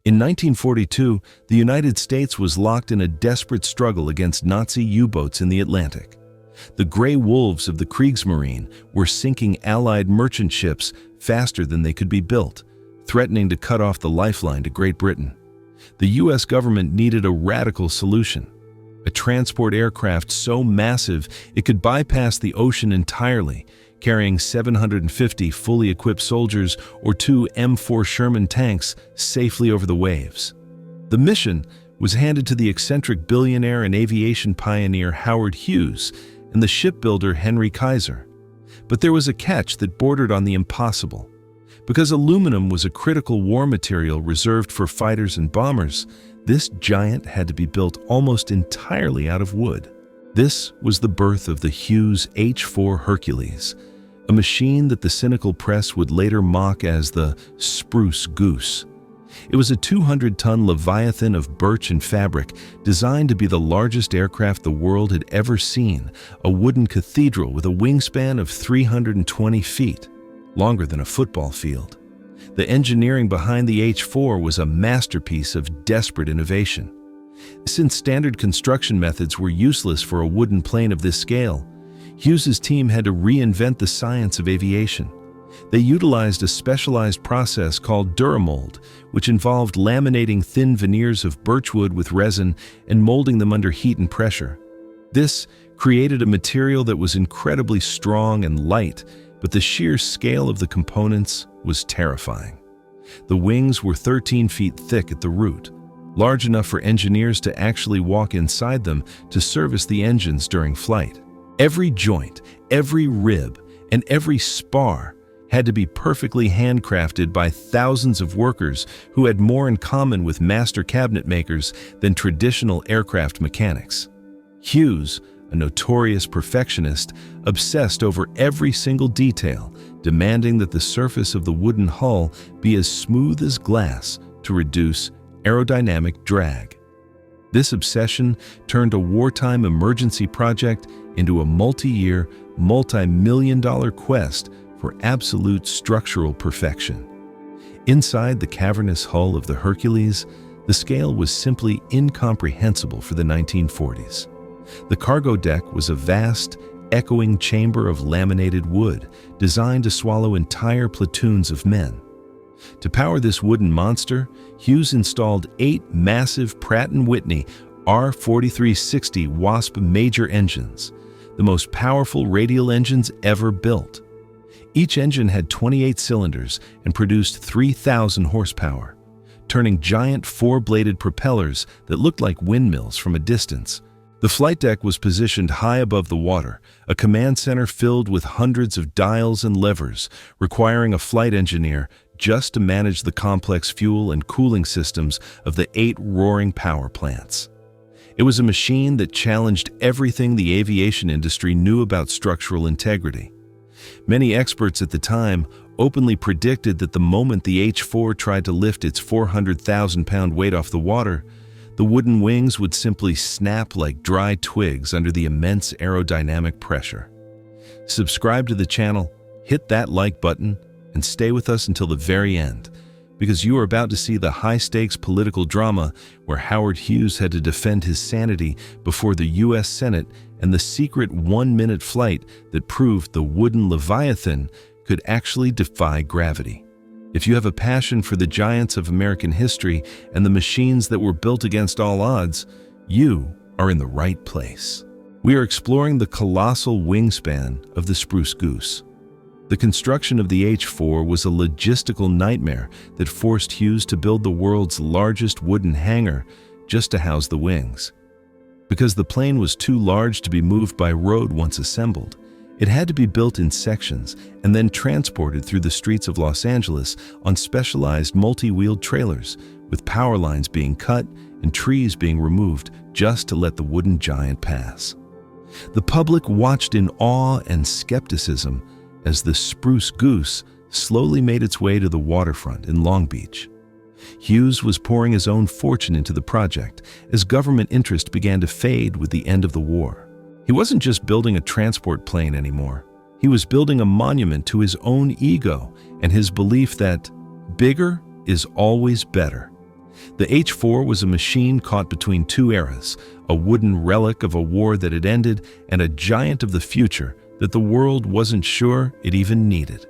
In 1942, the United States was locked in a desperate struggle against Nazi U-boats in the Atlantic. The gray wolves of the Kriegsmarine were sinking Allied merchant ships faster than they could be built, threatening to cut off the lifeline to Great Britain. The U.S. government needed a radical solution, a transport aircraft so massive it could bypass the ocean entirely, carrying 750 fully equipped soldiers or 2 M4 Sherman tanks safely over the waves. The mission was handed to the eccentric billionaire and aviation pioneer Howard Hughes and the shipbuilder Henry Kaiser. But there was a catch that bordered on the impossible. Because aluminum was a critical war material reserved for fighters and bombers, this giant had to be built almost entirely out of wood. This was the birth of the Hughes H-4 Hercules, a machine that the cynical press would later mock as the Spruce Goose. It was a 200-ton leviathan of birch and fabric, designed to be the largest aircraft the world had ever seen, a wooden cathedral with a wingspan of 320 feet, longer than a football field. The engineering behind the H-4 was a masterpiece of desperate innovation. Since standard construction methods were useless for a wooden plane of this scale, Hughes's team had to reinvent the science of aviation. They utilized a specialized process called Duramold, which involved laminating thin veneers of birchwood with resin and molding them under heat and pressure. This created a material that was incredibly strong and light, but the sheer scale of the components was terrifying. The wings were 13 feet thick at the root, large enough for engineers to actually walk inside them to service the engines during flight. Every joint, every rib, and every spar had to be perfectly handcrafted by thousands of workers who had more in common with master cabinet makers than traditional aircraft mechanics. Hughes, a notorious perfectionist, obsessed over every single detail, demanding that the surface of the wooden hull be as smooth as glass to reduce aerodynamic drag. This obsession turned a wartime emergency project into a multi-year, multi-million-dollar quest for absolute structural perfection. Inside the cavernous hull of the Hercules, the scale was simply incomprehensible for the 1940s. The cargo deck was a vast, echoing chamber of laminated wood designed to swallow entire platoons of men. To power this wooden monster, Hughes installed 8 massive Pratt & Whitney R4360 Wasp major engines, the most powerful radial engines ever built. Each engine had 28 cylinders and produced 3,000 horsepower, turning giant 4-bladed propellers that looked like windmills from a distance. The flight deck was positioned high above the water, a command center filled with hundreds of dials and levers, requiring a flight engineer just to manage the complex fuel and cooling systems of the 8 roaring power plants. It was a machine that challenged everything the aviation industry knew about structural integrity. Many experts at the time openly predicted that the moment the H-4 tried to lift its 400,000-pound weight off the water, the wooden wings would simply snap like dry twigs under the immense aerodynamic pressure. Subscribe to the channel, hit that like button, and stay with us until the very end, because you are about to see the high-stakes political drama where Howard Hughes had to defend his sanity before the U.S. Senate and the secret 1-minute flight that proved the wooden Leviathan could actually defy gravity. If you have a passion for the giants of American history and the machines that were built against all odds, you are in the right place. We are exploring the colossal wingspan of the Spruce Goose. The construction of the H-4 was a logistical nightmare that forced Hughes to build the world's largest wooden hangar just to house the wings. Because the plane was too large to be moved by road once assembled, it had to be built in sections and then transported through the streets of Los Angeles on specialized multi-wheeled trailers, with power lines being cut and trees being removed just to let the wooden giant pass. The public watched in awe and skepticism as the Spruce Goose slowly made its way to the waterfront in Long Beach. Hughes was pouring his own fortune into the project as government interest began to fade with the end of the war. He wasn't just building a transport plane anymore. He was building a monument to his own ego and his belief that bigger is always better. The H-4 was a machine caught between two eras, a wooden relic of a war that had ended and a giant of the future that the world wasn't sure it even needed.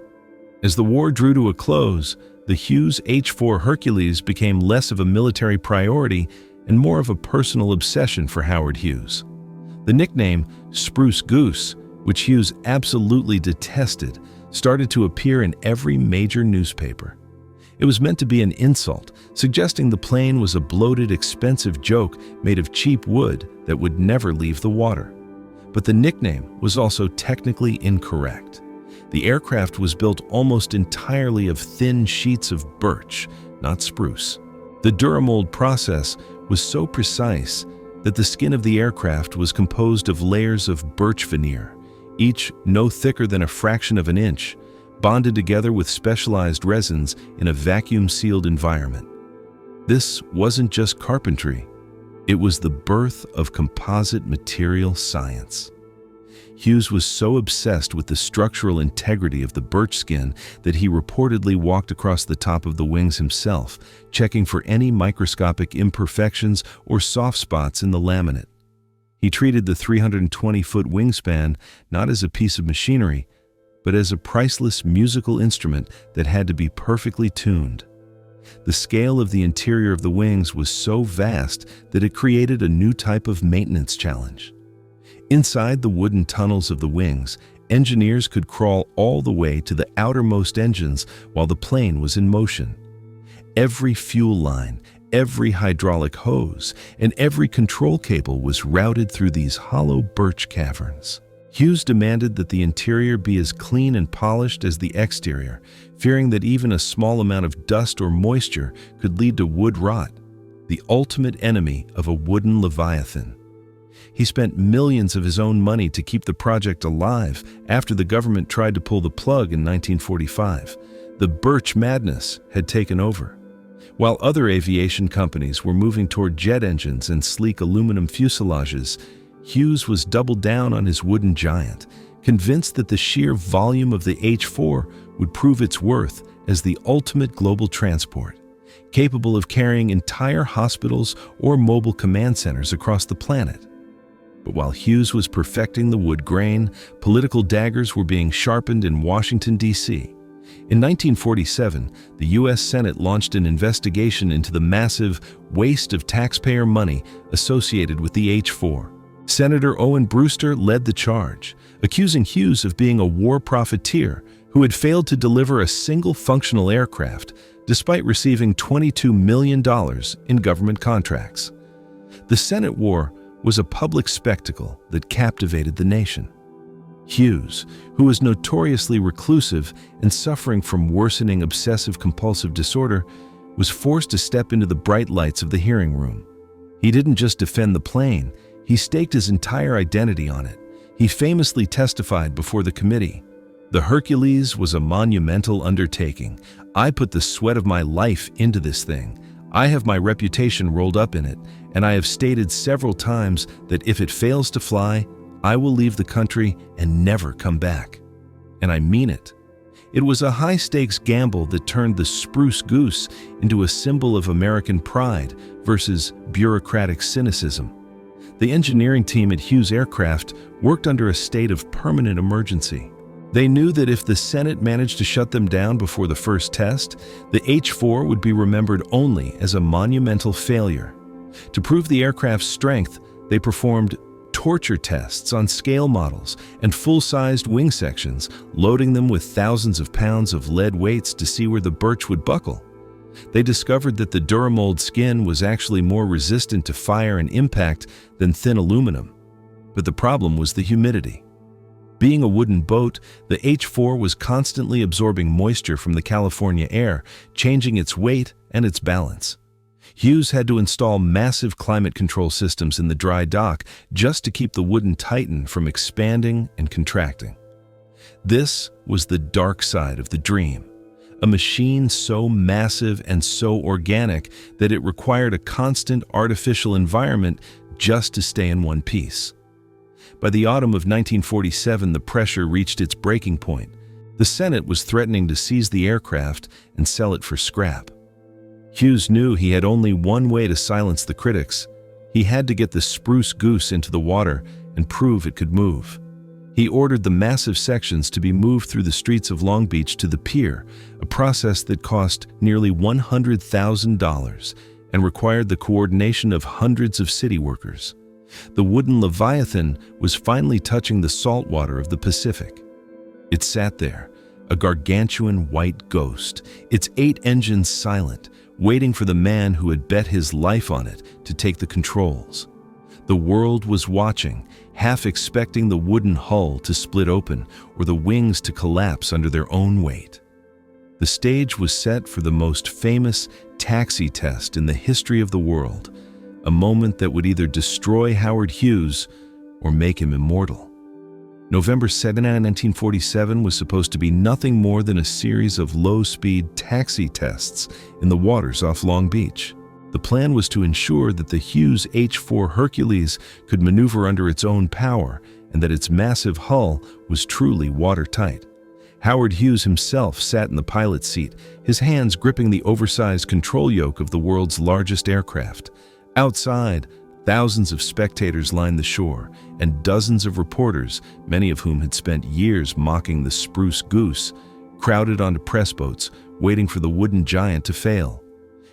As the war drew to a close, the Hughes H-4 Hercules became less of a military priority and more of a personal obsession for Howard Hughes. The nickname Spruce Goose, which Hughes absolutely detested, started to appear in every major newspaper. It was meant to be an insult, suggesting the plane was a bloated, expensive joke made of cheap wood that would never leave the water. But the nickname was also technically incorrect. The aircraft was built almost entirely of thin sheets of birch, not spruce. The Duramold process was so precise that the skin of the aircraft was composed of layers of birch veneer, each no thicker than a fraction of an inch, bonded together with specialized resins in a vacuum-sealed environment. This wasn't just carpentry, it was the birth of composite material science. Hughes was so obsessed with the structural integrity of the birch skin that he reportedly walked across the top of the wings himself, checking for any microscopic imperfections or soft spots in the laminate. He treated the 320-foot wingspan not as a piece of machinery, but as a priceless musical instrument that had to be perfectly tuned. The scale of the interior of the wings was so vast that it created a new type of maintenance challenge. Inside the wooden tunnels of the wings, engineers could crawl all the way to the outermost engines while the plane was in motion. Every fuel line, every hydraulic hose, and every control cable was routed through these hollow birch caverns. Hughes demanded that the interior be as clean and polished as the exterior, fearing that even a small amount of dust or moisture could lead to wood rot, the ultimate enemy of a wooden leviathan. He spent millions of his own money to keep the project alive after the government tried to pull the plug in 1945. The birch madness had taken over. While other aviation companies were moving toward jet engines and sleek aluminum fuselages, Hughes was doubled down on his wooden giant, convinced that the sheer volume of the H-4 would prove its worth as the ultimate global transport, capable of carrying entire hospitals or mobile command centers across the planet. But while Hughes was perfecting the wood grain, political daggers were being sharpened in Washington, D.C. In 1947, the U.S. Senate launched an investigation into the massive waste of taxpayer money associated with the H-4. Senator Owen Brewster led the charge, accusing Hughes of being a war profiteer who had failed to deliver a single functional aircraft despite receiving $22 million in government contracts. The Senate war was a public spectacle that captivated the nation. Hughes, who was notoriously reclusive and suffering from worsening obsessive-compulsive disorder, was forced to step into the bright lights of the hearing room. He didn't just defend the plane, he staked his entire identity on it. He famously testified before the committee. "The Hercules was a monumental undertaking. I put the sweat of my life into this thing. I have my reputation rolled up in it, and I have stated several times that if it fails to fly, I will leave the country and never come back. And I mean it." It was a high-stakes gamble that turned the Spruce Goose into a symbol of American pride versus bureaucratic cynicism. The engineering team at Hughes Aircraft worked under a state of permanent emergency. They knew that if the Senate managed to shut them down before the first test, the H-4 would be remembered only as a monumental failure. To prove the aircraft's strength, they performed torture tests on scale models and full-sized wing sections, loading them with thousands of pounds of lead weights to see where the birch would buckle. They discovered that the Duramold skin was actually more resistant to fire and impact than thin aluminum. But the problem was the humidity. Being a wooden boat, the H-4 was constantly absorbing moisture from the California air, changing its weight and its balance. Hughes had to install massive climate control systems in the dry dock just to keep the wooden Titan from expanding and contracting. This was the dark side of the dream. A machine so massive and so organic that it required a constant artificial environment just to stay in one piece. By the autumn of 1947, the pressure reached its breaking point. The Senate was threatening to seize the aircraft and sell it for scrap. Hughes knew he had only one way to silence the critics. He had to get the Spruce Goose into the water and prove it could move. He ordered the massive sections to be moved through the streets of Long Beach to the pier, a process that cost nearly $100,000 and required the coordination of hundreds of city workers. The wooden Leviathan was finally touching the salt water of the Pacific. It sat there, a gargantuan white ghost, its 8 engines silent, waiting for the man who had bet his life on it to take the controls. The world was watching, half expecting the wooden hull to split open or the wings to collapse under their own weight. The stage was set for the most famous taxi test in the history of the world, a moment that would either destroy Howard Hughes or make him immortal. November 7, 1947 was supposed to be nothing more than a series of low-speed taxi tests in the waters off Long Beach. The plan was to ensure that the Hughes H-4 Hercules could maneuver under its own power and that its massive hull was truly watertight. Howard Hughes himself sat in the pilot's seat, his hands gripping the oversized control yoke of the world's largest aircraft. Outside, thousands of spectators lined the shore, and dozens of reporters, many of whom had spent years mocking the Spruce Goose, crowded onto press boats, waiting for the wooden giant to fail.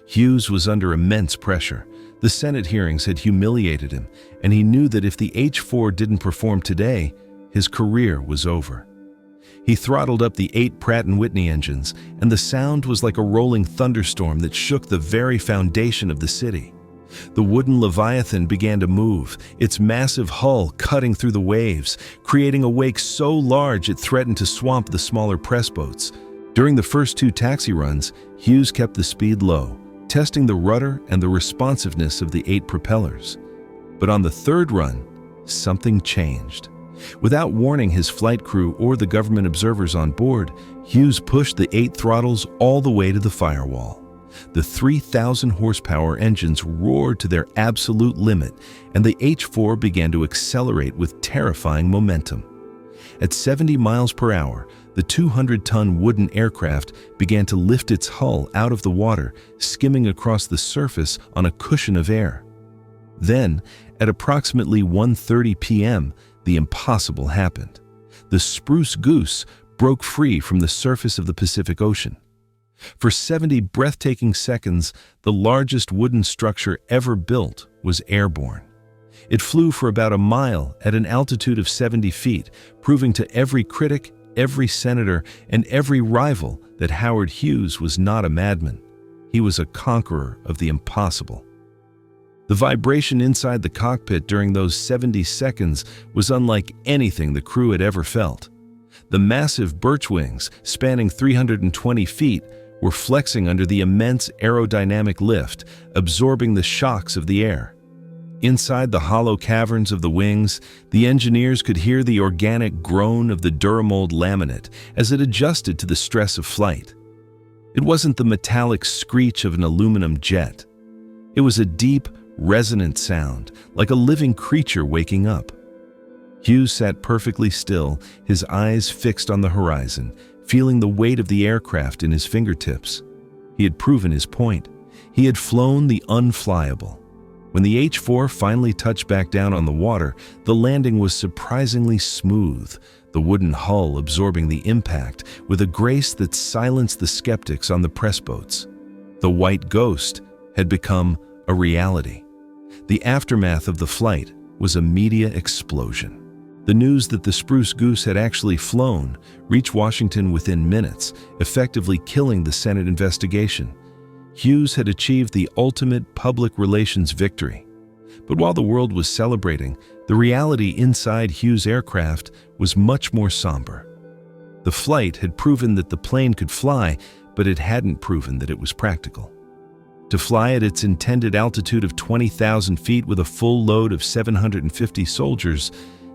Hughes was under immense pressure. The Senate hearings had humiliated him, and he knew that if the H-4 didn't perform today, his career was over. He throttled up the 8 Pratt & Whitney engines, and the sound was like a rolling thunderstorm that shook the very foundation of the city. The wooden Leviathan began to move, its massive hull cutting through the waves, creating a wake so large it threatened to swamp the smaller press boats. During the first 2 taxi runs, Hughes kept the speed low, testing the rudder and the responsiveness of the 8 propellers. But on the 3rd run, something changed. Without warning his flight crew or the government observers on board, Hughes pushed the 8 throttles all the way to the firewall. The 3,000 horsepower engines roared to their absolute limit, and the H-4 began to accelerate with terrifying momentum. At 70 miles per hour, the 200-ton wooden aircraft began to lift its hull out of the water, skimming across the surface on a cushion of air. Then, at approximately 1:30 p.m., the impossible happened. The Spruce Goose broke free from the surface of the Pacific Ocean. For 70 breathtaking seconds, the largest wooden structure ever built was airborne. It flew for about a mile at an altitude of 70 feet, proving to every critic, every senator, and every rival that Howard Hughes was not a madman. He was a conqueror of the impossible. The vibration inside the cockpit during those 70 seconds was unlike anything the crew had ever felt. The massive birch wings, spanning 320 feet, were flexing under the immense aerodynamic lift, absorbing the shocks of the air. Inside the hollow caverns of the wings, the engineers could hear the organic groan of the Duramold laminate as it adjusted to the stress of flight. It wasn't the metallic screech of an aluminum jet. It was a deep, resonant sound, like a living creature waking up. Hughes sat perfectly still, his eyes fixed on the horizon, feeling the weight of the aircraft in his fingertips. He had proven his point. He had flown the unflyable. When the H-4 finally touched back down on the water, the landing was surprisingly smooth, the wooden hull absorbing the impact with a grace that silenced the skeptics on the press boats. The white ghost had become a reality. The aftermath of the flight was a media explosion. The news that the Spruce Goose had actually flown reached Washington within minutes, effectively killing the Senate investigation. Hughes had achieved the ultimate public relations victory. But while the world was celebrating, the reality inside Hughes' aircraft was much more somber. The flight had proven that the plane could fly, but it hadn't proven that it was practical. To fly at its intended altitude of 20,000 feet with a full load of 750 soldiers,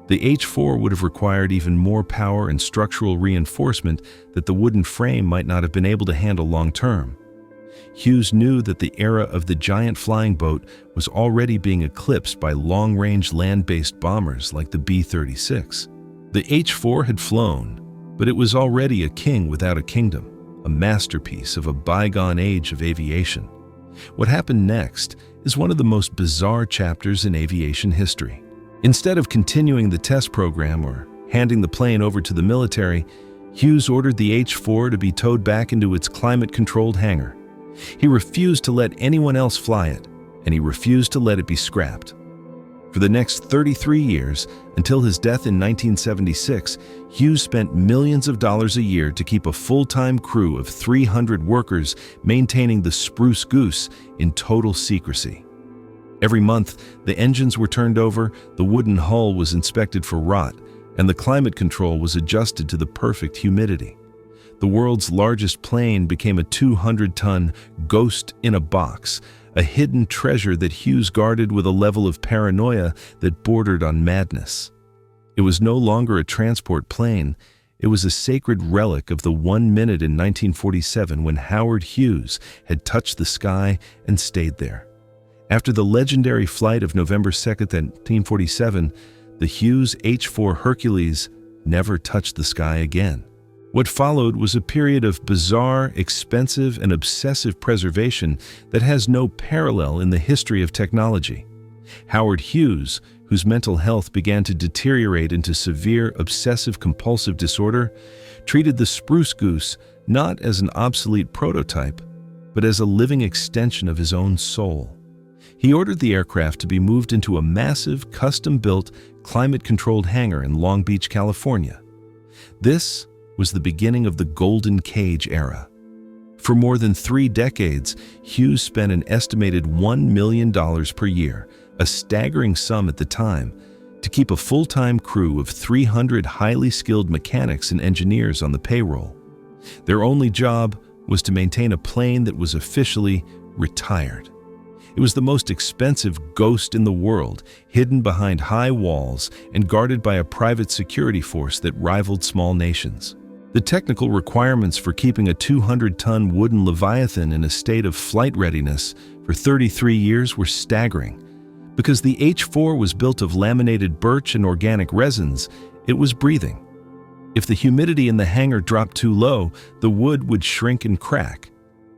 the H-4 would have required even more power and structural reinforcement that the wooden frame might not have been able to handle long-term. Hughes knew that the era of the giant flying boat was already being eclipsed by long-range land-based bombers like the B-36. The H-4 had flown, but it was already a king without a kingdom, a masterpiece of a bygone age of aviation. What happened next is one of the most bizarre chapters in aviation history. Instead of continuing the test program or handing the plane over to the military, Hughes ordered the H-4 to be towed back into its climate-controlled hangar. He refused to let anyone else fly it, and he refused to let it be scrapped. For the next 33 years, until his death in 1976, Hughes spent millions of dollars a year to keep a full-time crew of 300 workers maintaining the Spruce Goose in total secrecy. Every month, the engines were turned over, the wooden hull was inspected for rot, and the climate control was adjusted to the perfect humidity. The world's largest plane became a 200-ton ghost in a box, a hidden treasure that Hughes guarded with a level of paranoia that bordered on madness. It was no longer a transport plane. It was a sacred relic of the 1 minute in 1947 when Howard Hughes had touched the sky and stayed there. After the legendary flight of November 2nd, 1947, the Hughes H-4 Hercules never touched the sky again. What followed was a period of bizarre, expensive, and obsessive preservation that has no parallel in the history of technology. Howard Hughes, whose mental health began to deteriorate into severe obsessive-compulsive disorder, treated the Spruce Goose not as an obsolete prototype, but as a living extension of his own soul. He ordered the aircraft to be moved into a massive, custom-built, climate-controlled hangar in Long Beach, California. This was the beginning of the Golden Cage era. For more than 3 decades, Hughes spent an estimated $1 million per year, a staggering sum at the time, to keep a full-time crew of 300 highly skilled mechanics and engineers on the payroll. Their only job was to maintain a plane that was officially retired. It was the most expensive ghost in the world, hidden behind high walls and guarded by a private security force that rivaled small nations. The technical requirements for keeping a 200-ton wooden Leviathan in a state of flight readiness for 33 years were staggering. Because the H-4 was built of laminated birch and organic resins, it was breathing. If the humidity in the hangar dropped too low, the wood would shrink and crack.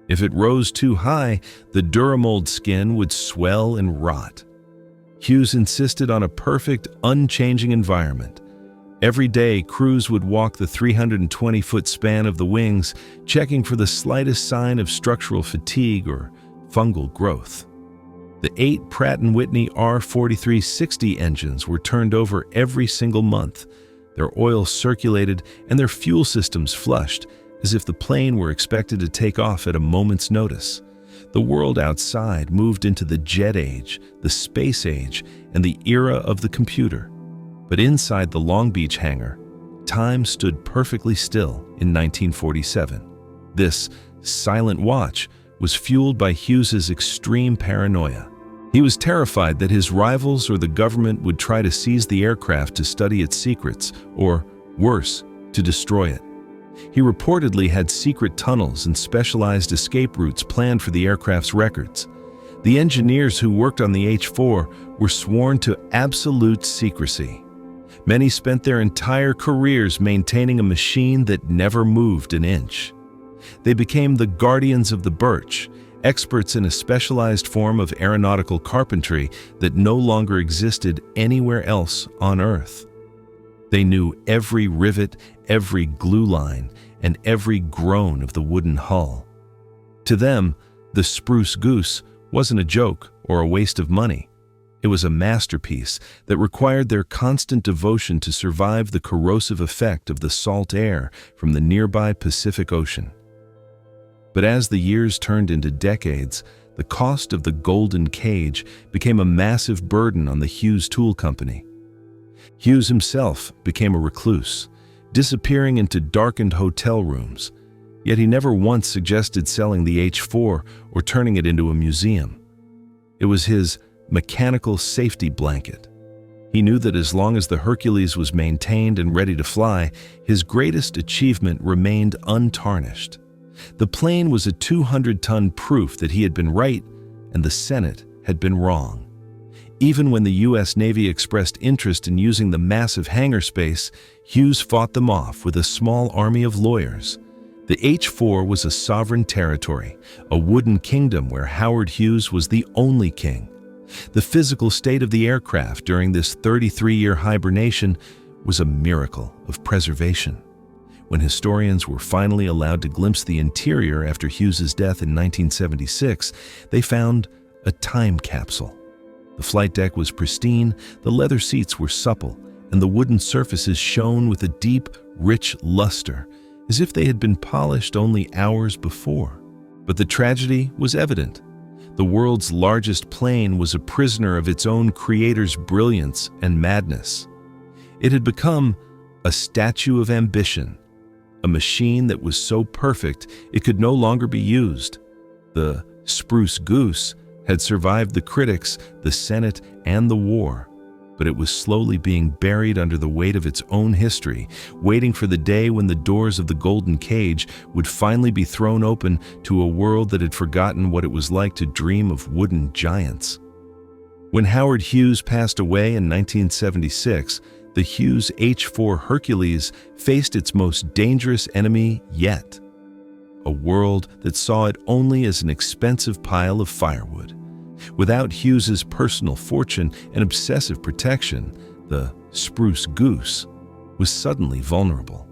If it rose too high, the Duramold skin would swell and rot. Hughes insisted on a perfect, unchanging environment. Every day, crews would walk the 320-foot span of the wings, checking for the slightest sign of structural fatigue or fungal growth. The 8 Pratt & Whitney R4360 engines were turned over every single month, their oil circulated and their fuel systems flushed, as if the plane were expected to take off at a moment's notice. The world outside moved into the jet age, the space age, and the era of the computer. But inside the Long Beach hangar, time stood perfectly still in 1947. This silent watch was fueled by Hughes's extreme paranoia. He was terrified that his rivals or the government would try to seize the aircraft to study its secrets, or, worse, to destroy it. He reportedly had secret tunnels and specialized escape routes planned for the aircraft's records. The engineers who worked on the H-4 were sworn to absolute secrecy. Many spent their entire careers maintaining a machine that never moved an inch. They became the guardians of the birch, experts in a specialized form of aeronautical carpentry that no longer existed anywhere else on Earth. They knew every rivet, every glue line, and every groan of the wooden hull. To them, the Spruce Goose wasn't a joke or a waste of money. It was a masterpiece that required their constant devotion to survive the corrosive effect of the salt air from the nearby Pacific Ocean. But as the years turned into decades, the cost of the Golden Cage became a massive burden on the Hughes Tool Company. Hughes himself became a recluse, disappearing into darkened hotel rooms, yet he never once suggested selling the H-4 or turning it into a museum. It was his mechanical safety blanket. He knew that as long as the Hercules was maintained and ready to fly, his greatest achievement remained untarnished. The plane was a 200-ton proof that he had been right and the Senate had been wrong. Even when the U.S. Navy expressed interest in using the massive hangar space, Hughes fought them off with a small army of lawyers. The H-4 was a sovereign territory, a wooden kingdom where Howard Hughes was the only king. The physical state of the aircraft during this 33-year hibernation was a miracle of preservation. When historians were finally allowed to glimpse the interior after Hughes's death in 1976, they found a time capsule. The flight deck was pristine, the leather seats were supple, and the wooden surfaces shone with a deep, rich luster, as if they had been polished only hours before. But the tragedy was evident. The world's largest plane was a prisoner of its own creator's brilliance and madness. It had become a statue of ambition, a machine that was so perfect it could no longer be used. The Spruce Goose had survived the critics, the Senate, and the war, but it was slowly being buried under the weight of its own history, waiting for the day when the doors of the golden cage would finally be thrown open to a world that had forgotten what it was like to dream of wooden giants. When Howard Hughes passed away in 1976, the Hughes H-4 Hercules faced its most dangerous enemy yet, a world that saw it only as an expensive pile of firewood. Without Hughes's personal fortune and obsessive protection, the Spruce Goose was suddenly vulnerable.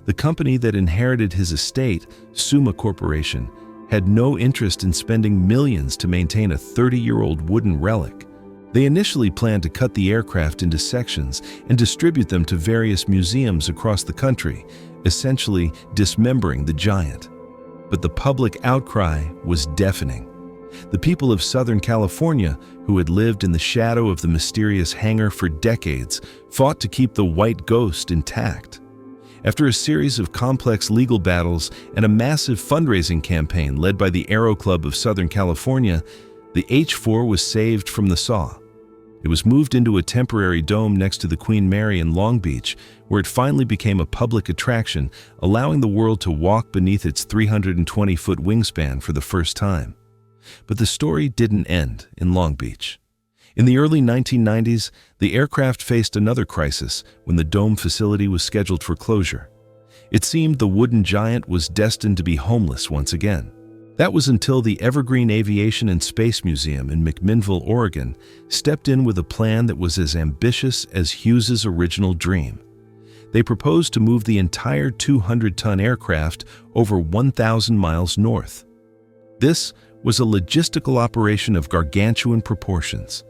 The company that inherited his estate, Summa Corporation, had no interest in spending millions to maintain a 30-year-old wooden relic. They initially planned to cut the aircraft into sections and distribute them to various museums across the country, essentially dismembering the giant. But the public outcry was deafening. The people of Southern California, who had lived in the shadow of the mysterious hangar for decades, fought to keep the white ghost intact. After a series of complex legal battles and a massive fundraising campaign led by the Aero Club of Southern California, the H-4 was saved from the saw. It was moved into a temporary dome next to the Queen Mary in Long Beach, where it finally became a public attraction, allowing the world to walk beneath its 320-foot wingspan for the first time. But the story didn't end in Long Beach. In the early 1990s, the aircraft faced another crisis when the dome facility was scheduled for closure. It seemed the wooden giant was destined to be homeless once again. That was until the Evergreen Aviation and Space Museum in McMinnville, Oregon, stepped in with a plan that was as ambitious as Hughes's original dream. They proposed to move the entire 200-ton aircraft over 1,000 miles north. This was a logistical operation of gargantuan proportions.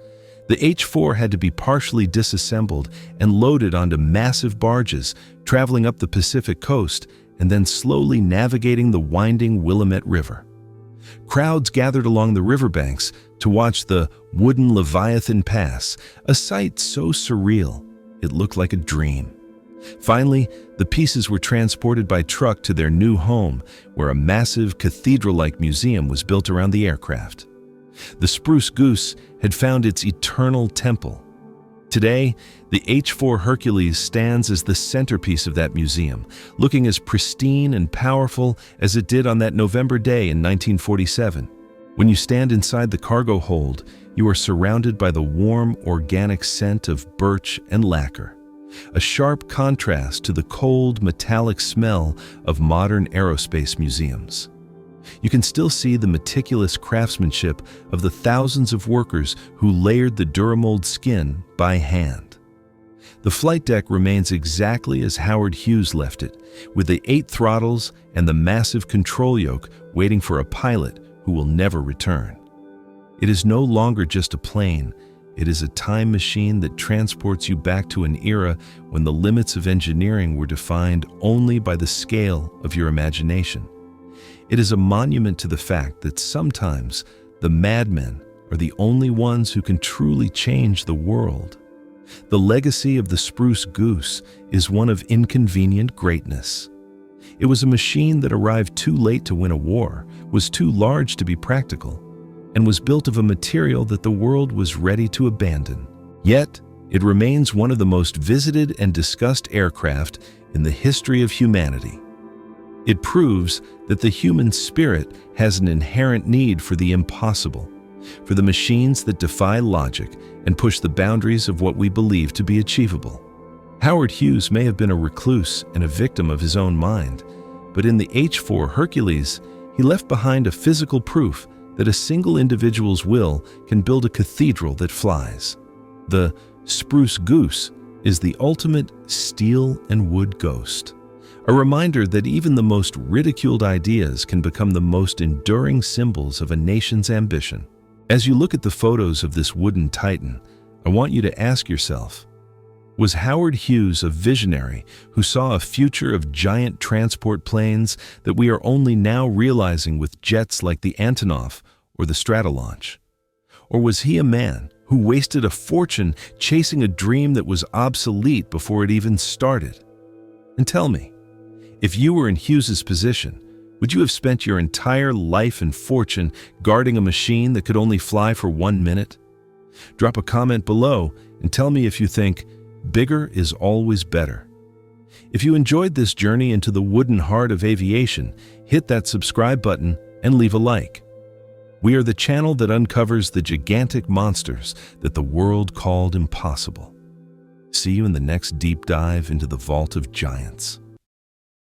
The H-4 had to be partially disassembled and loaded onto massive barges, traveling up the Pacific coast and then slowly navigating the winding Willamette River. Crowds gathered along the riverbanks to watch the wooden Leviathan pass, a sight so surreal it looked like a dream. Finally, the pieces were transported by truck to their new home, where a massive cathedral-like museum was built around the aircraft. The Spruce Goose had found its eternal temple. Today, the H-4 Hercules stands as the centerpiece of that museum, looking as pristine and powerful as it did on that November day in 1947. When you stand inside the cargo hold, you are surrounded by the warm, organic scent of birch and lacquer, a sharp contrast to the cold, metallic smell of modern aerospace museums. You can still see the meticulous craftsmanship of the thousands of workers who layered the Duramold skin by hand. The flight deck remains exactly as Howard Hughes left it, with the 8 throttles and the massive control yoke waiting for a pilot who will never return. It is no longer just a plane. It is a time machine that transports you back to an era when the limits of engineering were defined only by the scale of your imagination. It is a monument to the fact that sometimes the madmen are the only ones who can truly change the world. The legacy of the Spruce Goose is one of inconvenient greatness. It was a machine that arrived too late to win a war, was too large to be practical, and was built of a material that the world was ready to abandon. Yet, it remains one of the most visited and discussed aircraft in the history of humanity. It proves that the human spirit has an inherent need for the impossible, for the machines that defy logic and push the boundaries of what we believe to be achievable. Howard Hughes may have been a recluse and a victim of his own mind, but in the H-4 Hercules, he left behind a physical proof that a single individual's will can build a cathedral that flies. The Spruce Goose is the ultimate steel and wood ghost, a reminder that even the most ridiculed ideas can become the most enduring symbols of a nation's ambition. As you look at the photos of this wooden titan, I want you to ask yourself, was Howard Hughes a visionary who saw a future of giant transport planes that we are only now realizing with jets like the Antonov or the Stratolaunch? Or was he a man who wasted a fortune chasing a dream that was obsolete before it even started? And tell me, if you were in Hughes's position, would you have spent your entire life and fortune guarding a machine that could only fly for 1 minute? Drop a comment below and tell me if you think bigger is always better. If you enjoyed this journey into the wooden heart of aviation, hit that subscribe button and leave a like. We are the channel that uncovers the gigantic monsters that the world called impossible. See you in the next deep dive into the vault of giants.